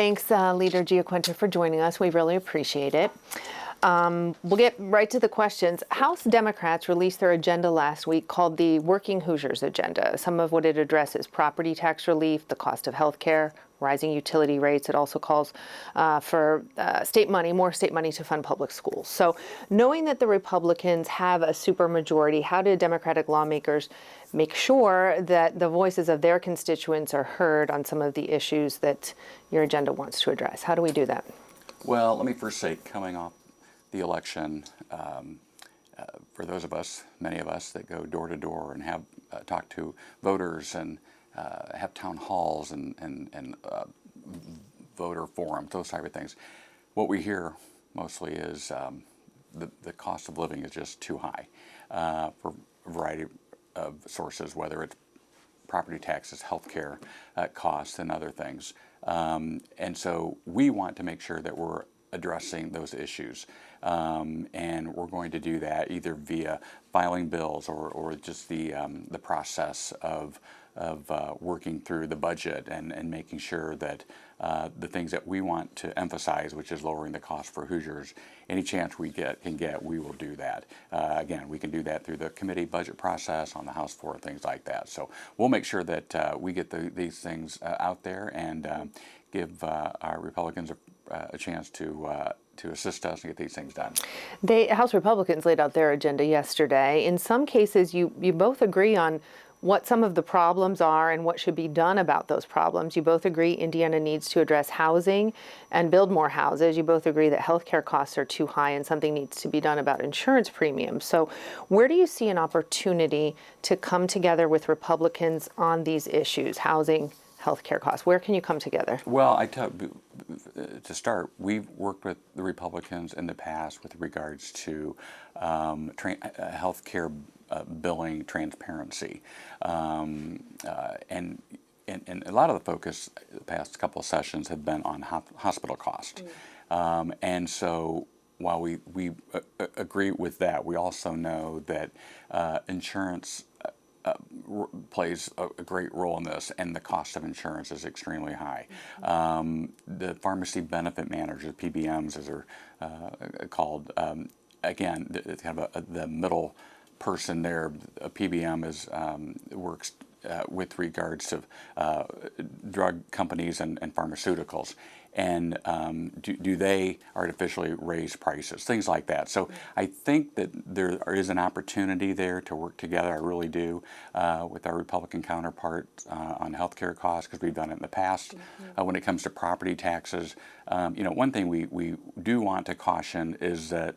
Thanks, Leader GiaQuinta, for joining us. We really appreciate it. We'll get right to the questions. House Democrats released their agenda last week called the Working Hoosiers Agenda. Some of what it addresses: property tax relief, the cost of health care, rising utility rates. It also calls for more state money to fund public schools. So knowing that the Republicans have a supermajority, how do Democratic lawmakers make sure that the voices of their constituents are heard on some of the issues that your agenda wants to address? How do we do that? Well, let me first say, coming off the election, for those of us, many of us that go door to door and have talk to voters and have town halls and voter forums, those type of things, what we hear mostly is the cost of living is just too high for a variety of sources, whether it's property taxes, healthcare costs, and other things. And so we want to make sure that we're addressing those issues. And we're going to do that either via filing bills or just the process of working through the budget and making sure that the things that we want to emphasize, which is lowering the cost for Hoosiers, any chance we can get, we will do that. Again, we can do that through the committee budget process on the House floor, things like that. So we'll make sure that we get these things out there and give our Republicans a chance to assist us and get these things done. House Republicans laid out their agenda yesterday. In some cases, you both agree on what some of the problems are and what should be done about those problems. You both agree Indiana needs to address housing and build more houses. You both agree that healthcare costs are too high and something needs to be done about insurance premiums. So where do you see an opportunity to come together with Republicans on these issues, housing, healthcare costs? Where can you come together? Well, to start, we've worked with the Republicans in the past with regards to healthcare billing transparency, and a lot of the focus the past couple of sessions have been on hospital cost, and so while we agree with that, we also know that insurance plays a great role in this, and the cost of insurance is extremely high. The pharmacy benefit managers, PBMs as they're called, again, it's kind of the middle person there. A PBM works with regards to drug companies and pharmaceuticals. And do they artificially raise prices, things like that. So I think that there is an opportunity there to work together, I really do, with our Republican counterparts on healthcare costs, because we've done it in the past. When it comes to property taxes, one thing we do want to caution is that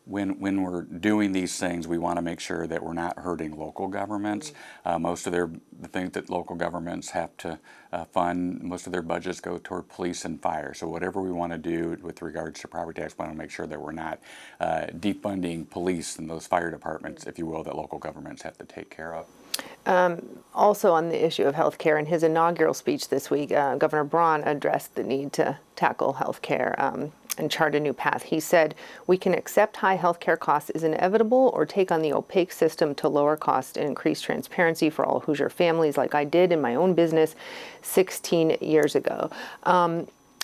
when we're doing these things, we want to make sure that we're not hurting local governments. Most of the things that local governments have to fund, most of their budgets go toward police and fire. So whatever we want to do with regards to property tax, we want to make sure that we're not defunding police and those fire departments, if you will, that local governments have to take care of. Also on the issue of health care, in his inaugural speech this week, Governor Braun addressed the need to tackle health care and chart a new path. He said, "We can accept high health care costs is inevitable or take on the opaque system to lower cost and increase transparency for all Hoosier families, like I did in my own business 16 years ago."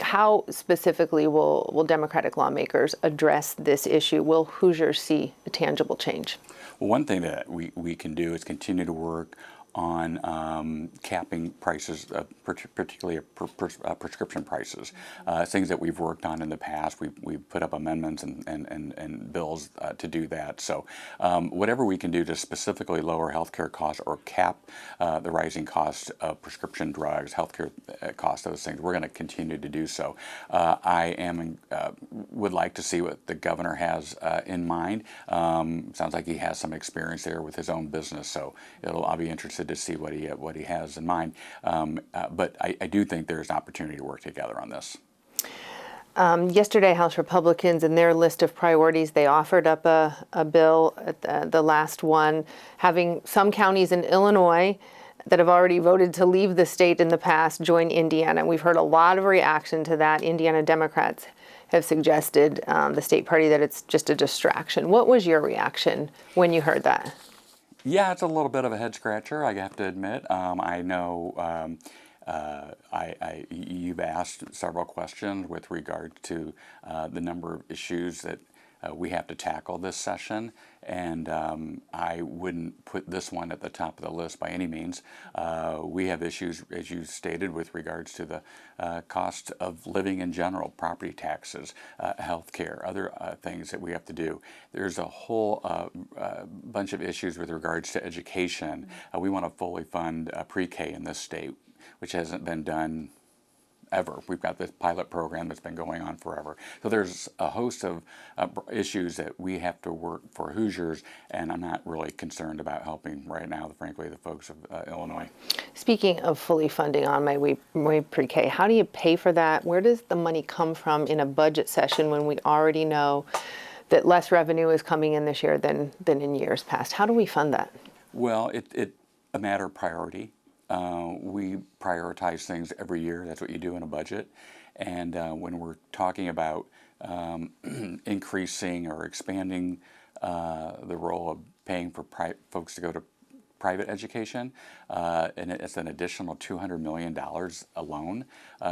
How specifically will Democratic lawmakers address this issue? Will Hoosiers see a tangible change? Well, one thing that we can do is continue to work on capping prices, particularly prescription prices, things that we've worked on in the past. We've put up amendments and bills to do that. So whatever we can do to specifically lower healthcare costs or cap the rising cost of prescription drugs, healthcare costs, those things, we're going to continue to do so. I would like to see what the governor has in mind. Sounds like he has some experience there with his own business, so I'll be interested to see what he has in mind. But I do think there's an opportunity to work together on this. Yesterday, House Republicans, in their list of priorities, they offered up a bill, the last one, having some counties in Illinois that have already voted to leave the state in the past join Indiana. We've heard a lot of reaction to that. Indiana Democrats have suggested, the state party, that it's just a distraction. What was your reaction when you heard that? Yeah, it's a little bit of a head scratcher, I have to admit. I know You've asked several questions with regard to the number of issues that we have to tackle this session, and I wouldn't put this one at the top of the list by any means. We have issues, as you stated, with regards to the cost of living in general, property taxes, health care, other things that we have to do. There's a whole bunch of issues with regards to education. We want to fully fund pre-K in this state, which hasn't been done ever. We've got this pilot program that's been going on forever. So there's a host of issues that we have to work for Hoosiers, and I'm not really concerned about helping right now, frankly, the folks of Illinois. Speaking of fully funding on my way pre-K, how do you pay for that? Where does the money come from in a budget session when we already know that less revenue is coming in this year than in years past? How do we fund that? Well, it's a matter of priority. We prioritize things every year. That's what you do in a budget. And when we're talking about increasing or expanding the role of paying for folks to go to private education, and it's an additional $200 million alone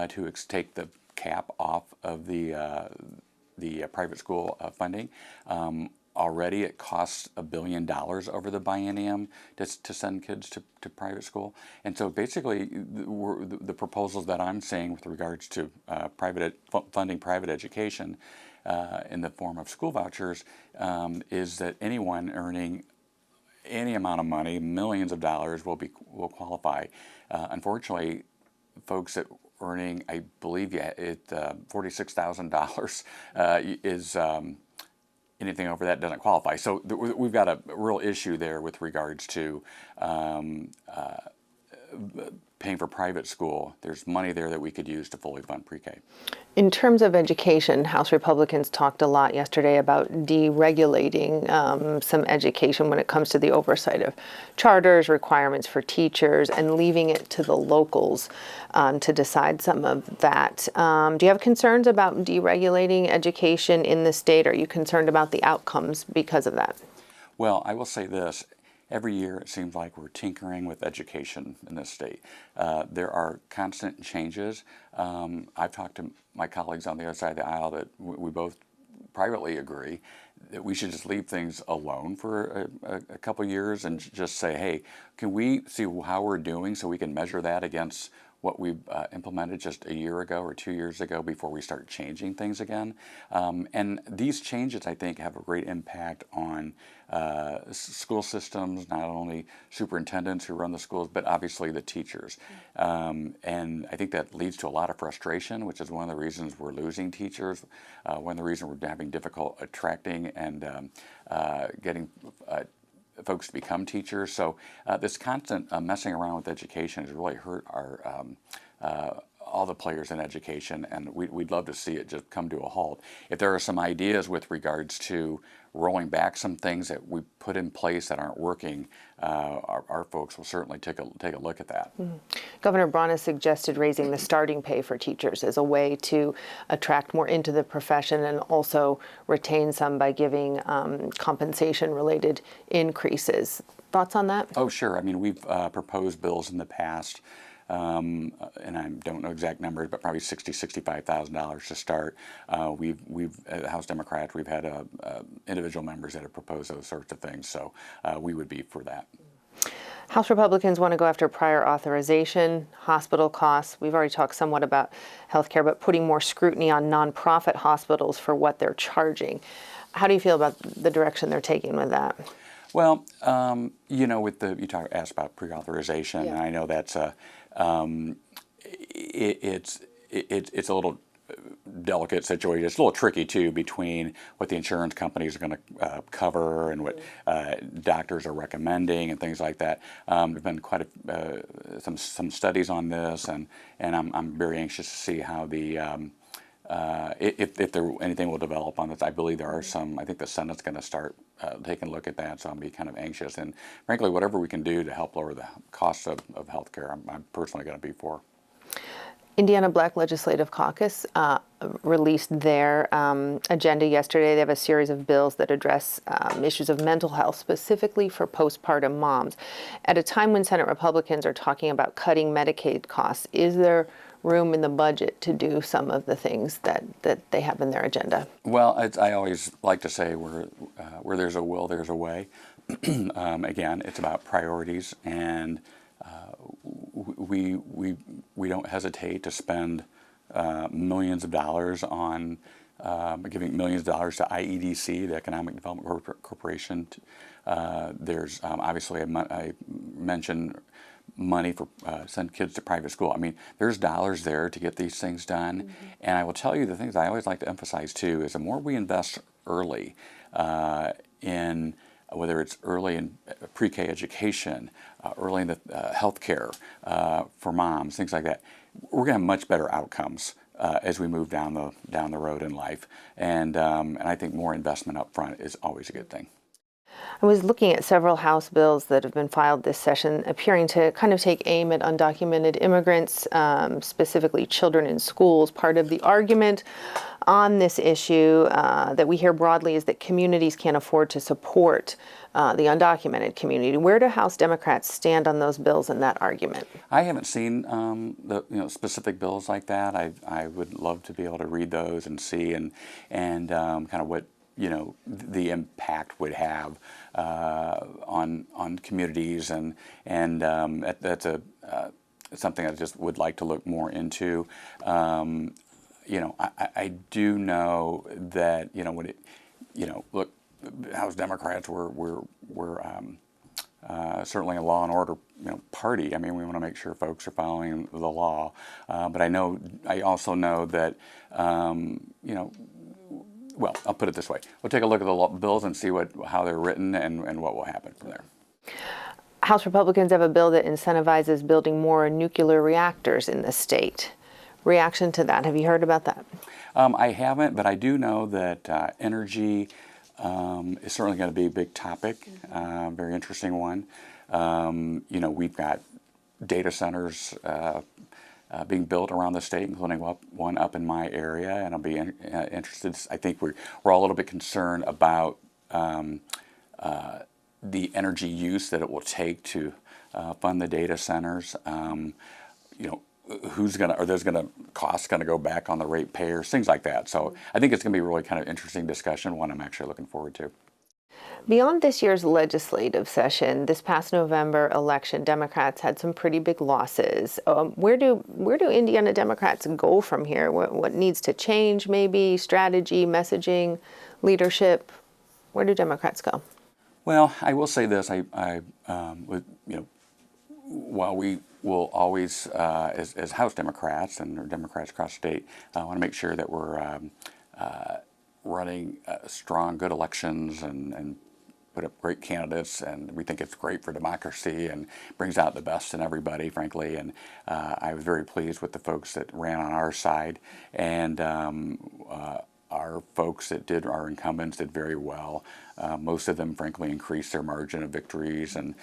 to take the cap off of the private school funding. Already it costs $1 billion over the biennium to send kids to private school. And so basically the proposals that I'm saying with regards to funding private education in the form of school vouchers is that anyone earning any amount of money, millions of dollars, will qualify. Unfortunately, folks that earning, I believe, $46,000 is anything over that doesn't qualify. So we've got a real issue there with regards to paying for private school. There's money there that we could use to fully fund pre-K. In terms of education, House Republicans talked a lot yesterday about deregulating some education when it comes to the oversight of charters, requirements for teachers, and leaving it to the locals to decide some of that. Do you have concerns about deregulating education in the state? Are you concerned about the outcomes because of that? Well, I will say this. Every year it seems like we're tinkering with education in this state. There are constant changes. I've talked to my colleagues on the other side of the aisle that we both privately agree that we should just leave things alone for a couple years and just say, hey, can we see how we're doing so we can measure that against what we implemented just a year ago or 2 years ago before we start changing things again. And these changes, I think, have a great impact on school systems, not only superintendents who run the schools, but obviously the teachers. And I think that leads to a lot of frustration, which is one of the reasons we're losing teachers, one of the reasons we're having difficult attracting and getting folks to become teachers. So this constant messing around with education has really hurt our all the players in education, and we'd love to see it just come to a halt. If there are some ideas with regards to rolling back some things that we put in place that aren't working, our folks will certainly take a look at that. Mm-hmm. Governor Braun has suggested raising the starting pay for teachers as a way to attract more into the profession and also retain some by giving compensation-related increases. Thoughts on that? Oh, sure. I mean, we've proposed bills in the past. And I don't know exact numbers, but probably $60,000–$65,000 to start. We've House Democrats, we've had individual members that have proposed those sorts of things, so we would be for that. House Republicans want to go after prior authorization, hospital costs. We've already talked somewhat about healthcare, but putting more scrutiny on nonprofit hospitals for what they're charging. How do you feel about the direction they're taking with that? Well, you know, with asked about pre-authorization, yeah. And I know that's it's a little delicate situation. It's a little tricky too between what the insurance companies are going to cover and what doctors are recommending and things like that. There've been quite some studies on this, and I'm very anxious to see how the if there anything will develop on this. I believe there are some. I think the Senate's going to start taking a look at that, so I'll be kind of anxious. And frankly, whatever we can do to help lower the costs of health care, I'm personally going to be for. Indiana Black Legislative Caucus released their agenda yesterday. They have a series of bills that address issues of mental health, specifically for postpartum moms. At a time when Senate Republicans are talking about cutting Medicaid costs, is there room in the budget to do some of the things that they have in their agenda? Well, I always like to say where there's a will, there's a way. Again, it's about priorities, and we don't hesitate to spend millions of dollars on giving millions of dollars to IEDC, the Economic Development Corporation. There's obviously I mentioned money for send kids to private school. I mean, there's dollars there to get these things done. Mm-hmm. And I will tell you, the things I always like to emphasize too is the more we invest early in whether it's early in pre-K education, early in the healthcare for moms, things like that, we're going to have much better outcomes as we move down the road in life. And I think more investment up front is always a good thing. I was looking at several House bills that have been filed this session, appearing to kind of take aim at undocumented immigrants, specifically children in schools. Part of the argument on this issue that we hear broadly is that communities can't afford to support the undocumented community. Where do House Democrats stand on those bills and that argument? I haven't seen the specific bills like that. I would love to be able to read those and see and kind of what the impact would have on communities, and that's something I just would like to look more into. I do know that when look, House Democrats we're certainly a law and order party. I mean, we want to make sure folks are following the law, but I also know that well, I'll put it this way. We'll take a look at the bills and see how they're written and what will happen from there. House Republicans have a bill that incentivizes building more nuclear reactors in the state. Reaction to that? Have you heard about that? I haven't, but I do know that energy is certainly going to be a big topic, very interesting one. We've got data centers being built around the state, including one up in my area, and I'll be interested. I think we're all a little bit concerned about the energy use that it will take to fund the data centers. Are those costs going to go back on the ratepayers, things like that. So I think it's going to be a really kind of interesting discussion, one I'm actually looking forward to. Beyond this year's legislative session, this past November election, Democrats had some pretty big losses. Where do Indiana Democrats go from here? What needs to change? Maybe strategy, messaging, leadership. Where do Democrats go? Well, I will say this: while we will always, as House Democrats and Democrats across the state, want to make sure that we're running strong, good elections and put up great candidates, and we think it's great for democracy and brings out the best in everybody, frankly. And I was very pleased with the folks that ran on our side, and our folks our incumbents did very well. Most of them, frankly, increased their margin of victories, and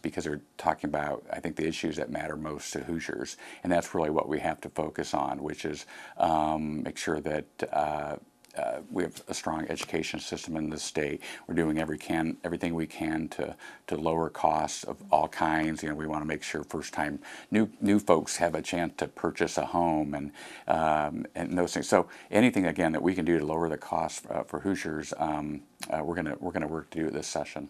because they're talking about, I think, the issues that matter most to Hoosiers, and that's really what we have to focus on, which is make sure that we have a strong education system in the state. We're doing everything we can to lower costs of all kinds. We want to make sure first-time new folks have a chance to purchase a home and those things. So anything again that we can do to lower the cost for Hoosiers, we're gonna work to do it this session.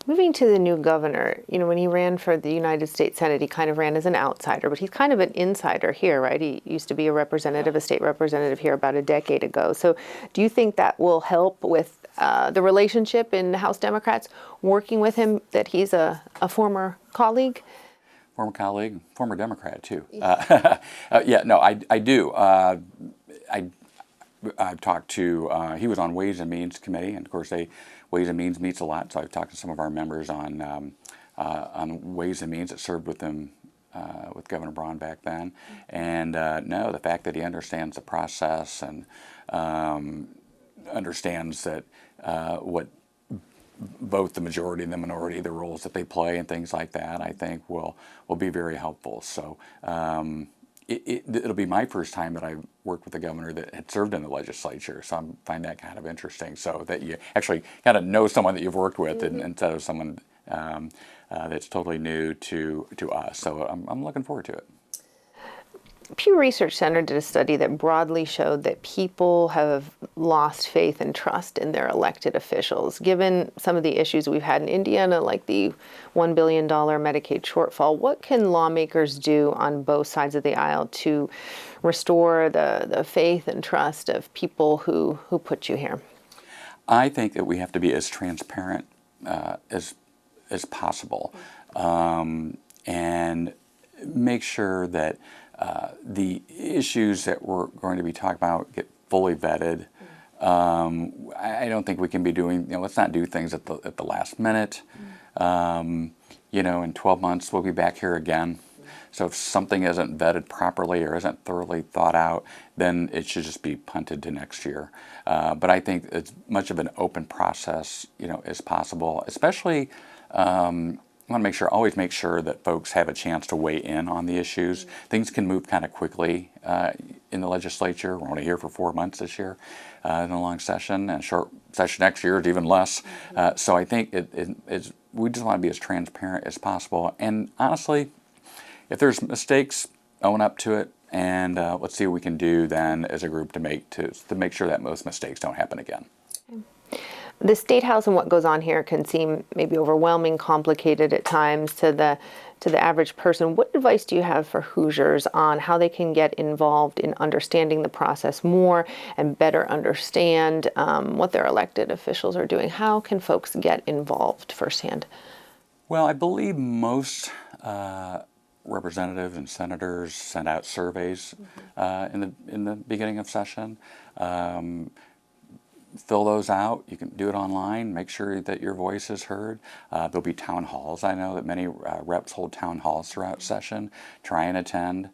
Moving to the new governor, when he ran for the United States Senate, he kind of ran as an outsider, but he's kind of an insider here, right? He used to be a state representative here about a decade ago. So do you think that will help with the relationship in House Democrats working with him, that he's a former colleague? Former colleague, former Democrat too. I do. I've talked to, he was on Ways and Means Committee, and of course Ways and Means meets a lot, so I've talked to some of our members on Ways and Means that served with them, with Governor Braun back then. And the fact that he understands the process and understands that what both the majority and the minority, the roles that they play and things like that, I think will be very helpful. So it'll be my first time that I've worked with a governor that had served in the legislature, so I find that kind of interesting. So that you actually kind of know someone that you've worked with, instead of someone that's totally new to us. So I'm looking forward to it. Pew Research Center did a study that broadly showed that people have lost faith and trust in their elected officials. Given some of the issues we've had in Indiana, like the $1 billion Medicaid shortfall, what can lawmakers do on both sides of the aisle to restore the faith and trust of people who put you here? I think that we have to be as transparent as possible, and make sure that the issues that we're going to be talking about get fully vetted. I don't think we can be doing, let's not do things at the last minute. In 12 months we'll be back here again. So if something isn't vetted properly or isn't thoroughly thought out, then it should just be punted to next year. But I think as much of an open process, as possible, especially I want to always make sure that folks have a chance to weigh in on the issues. Things can move kind of quickly in the legislature. We're only here for 4 months this year in a long session, and a short session next year is even less. So I think we just want to be as transparent as possible. And honestly, if there's mistakes, own up to it, and let's see what we can do then as a group to make sure that most mistakes don't happen again. The State House and what goes on here can seem maybe overwhelming, complicated at times to the average person. What advice do you have for Hoosiers on how they can get involved in understanding the process more and better understand what their elected officials are doing? How can folks get involved firsthand? Well, I believe most representatives and senators send out surveys in the beginning of session. Fill those out. You can do it online. Make sure that your voice is heard. There'll be town halls. I know that many reps hold town halls throughout session. Try and attend.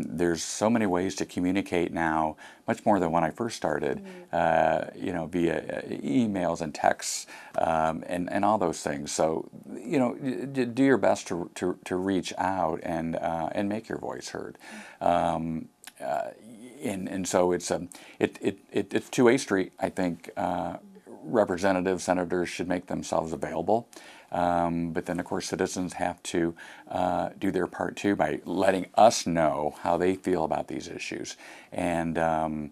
There's so many ways to communicate now, much more than when I first started, via emails and texts and all those things. So, do your best to reach out and make your voice heard. And so it's two-way street. I think representatives, senators should make themselves available, but then of course citizens have to do their part too by letting us know how they feel about these issues. And I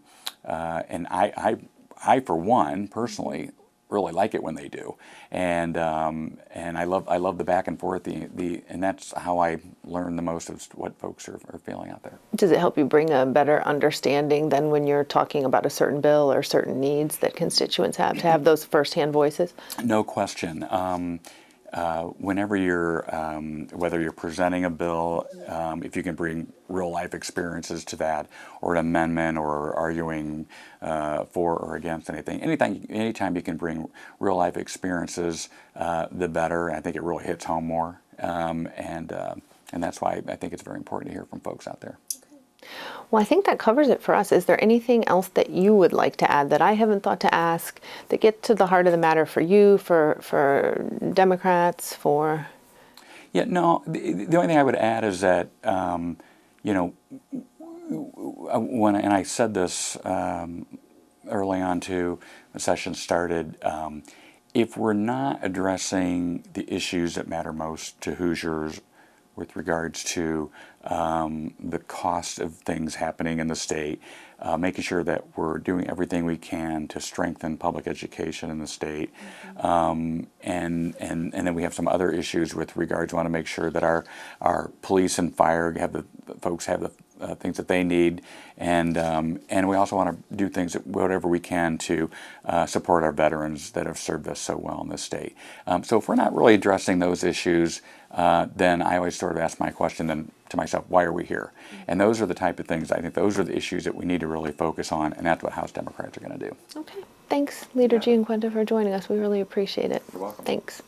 for one personally really like it when they do, and I love the back and forth. And that's how I learn the most of what folks are feeling out there. Does it help you bring a better understanding than when you're talking about a certain bill or certain needs that constituents have, to have those firsthand voices? No question. Whenever whether you're presenting a bill, if you can bring real life experiences to that, or an amendment, or arguing for or against anytime you can bring real life experiences, the better. I think it really hits home more, and that's why I think it's very important to hear from folks out there. Well, I think that covers it for us. Is there anything else that you would like to add that I haven't thought to ask, that get to the heart of the matter for you, for Democrats, for? Yeah, no, the only thing I would add is that, and I said this early on too, the session started, if we're not addressing the issues that matter most to Hoosiers with regards to the cost of things happening in the state, making sure that we're doing everything we can to strengthen public education in the state, and then we have some other issues with regards. We want to make sure that our police and fire have the things that they need, and we also want to do things whatever we can to support our veterans that have served us so well in this state. So if we're not really addressing those issues, then I always sort of ask my question then to myself, why are we here? And those are the type of things, I think those are the issues that we need to really focus on, and that's what House Democrats are going to do. Okay. Thanks, Leader GiaQuinta, for joining us. We really appreciate it. You're welcome. Thanks.